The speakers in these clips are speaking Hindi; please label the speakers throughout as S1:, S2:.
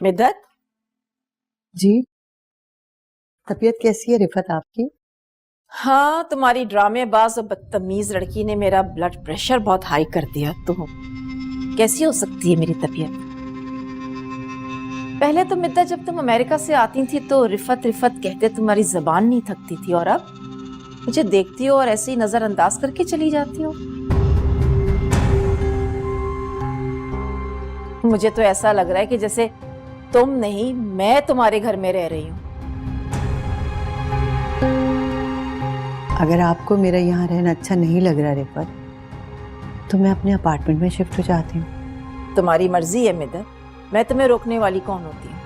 S1: मिद्दत,
S2: जी, तबीयत कैसी है रिफत आपकी?
S1: हाँ, तुम्हारी ड्रामेबाज और बदतमीज लड़की ने मेरा ब्लड प्रेशर बहुत हाई कर दिया। तो कैसी हो सकती है मेरी तबीयत? पहले तो मिद्दत, जब तुम अमेरिका से आती थी तो रिफत रिफत कहते तुम्हारी जबान नहीं थकती थी, और अब मुझे देखती हो और ऐसे ही नजरअंदाज करके चली जाती हो। मुझे तो ऐसा लग रहा है कि जैसे तुम नहीं, मैं तुम्हारे घर में रह रही हूँ।
S2: अगर आपको मेरा यहाँ रहना अच्छा नहीं लग रहा रिफत, तो मैं अपने अपार्टमेंट में शिफ्ट हो जाती हूँ।
S1: तुम्हारी मर्जी है मिद्दत, मैं तुम्हें रोकने वाली कौन होती हूँ?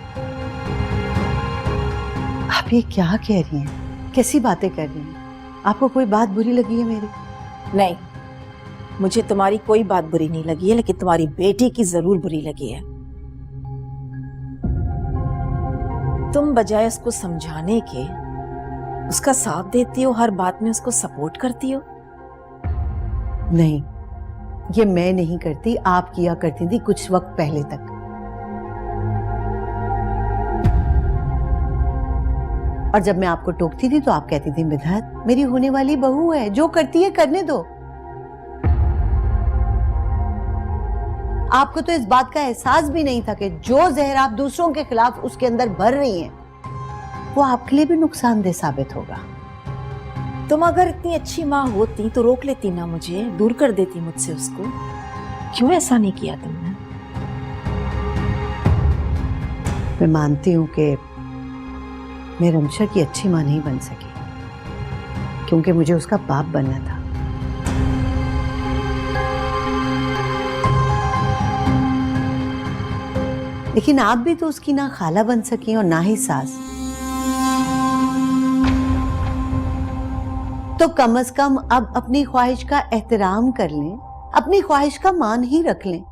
S2: आप ये क्या कह रही हैं? कैसी बातें कर रही हैं? आपको कोई बात बुरी लगी है मेरी?
S1: नहीं, मुझे तुम्हारी कोई बात बुरी नहीं लगी है, लेकिन तुम्हारी बेटी की जरूर बुरी लगी है। तुम बजाय उसको समझाने के उसका साथ देती हो, हर बात में उसको सपोर्ट करती हो।
S2: नहीं, ये मैं नहीं करती, आप किया करती थी कुछ वक्त पहले तक। और जब मैं आपको टोकती थी तो आप कहती थी मिद्दत मेरी होने वाली बहू है, जो करती है करने दो। आपको तो इस बात का एहसास भी नहीं था कि जो जहर आप दूसरों के खिलाफ उसके अंदर भर रही हैं, वो आपके लिए भी नुकसानदेह साबित होगा।
S1: तुम अगर इतनी अच्छी माँ होती तो रोक लेती ना, मुझे दूर कर देती मुझसे उसको। क्यों ऐसा नहीं किया तुमने?
S2: मैं मानती हूं कि मैं रमशा की अच्छी माँ नहीं बन सकी, क्योंकि मुझे उसका बाप बनना था। लेकिन आप भी तो उसकी ना खाला बन सकी और ना ही सास। तो कम से कम अब अपनी ख्वाहिश का एहतराम कर लें, अपनी ख्वाहिश का मान ही रख लें।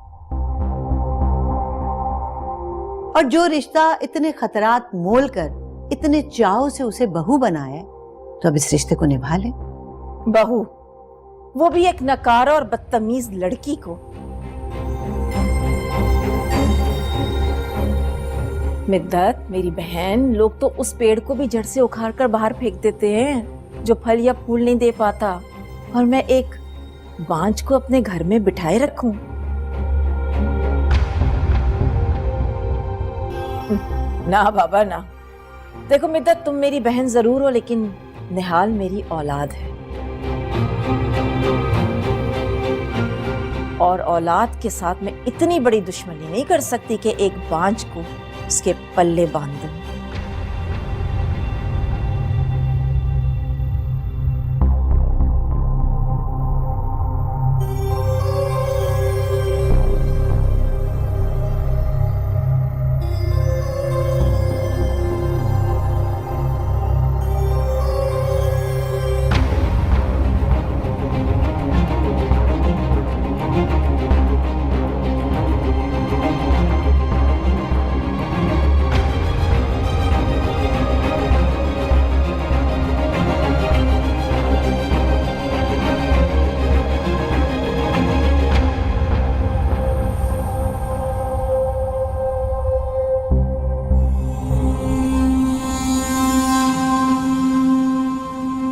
S2: और जो रिश्ता इतने खतरात मोल कर इतने चाव से उसे बहू बनाया है, तो अब इस रिश्ते को निभा लें।
S1: बहू? वो भी एक नकारा और बदतमीज लड़की को। मिद्दत मेरी बहन, लोग तो उस पेड़ को भी जड़ से उखाड़ कर बाहर फेंक देते हैं जो फल या फूल नहीं दे पाता, और मैं एक बांझ को अपने घर में बिठाए रखूं? ना बाबा ना। देखो मिद्दत, तुम मेरी बहन जरूर हो, लेकिन निहाल मेरी औलाद है, और औलाद के साथ मैं इतनी बड़ी दुश्मनी नहीं कर सकती कि एक बांझ को उसके पल्ले बांध दूं।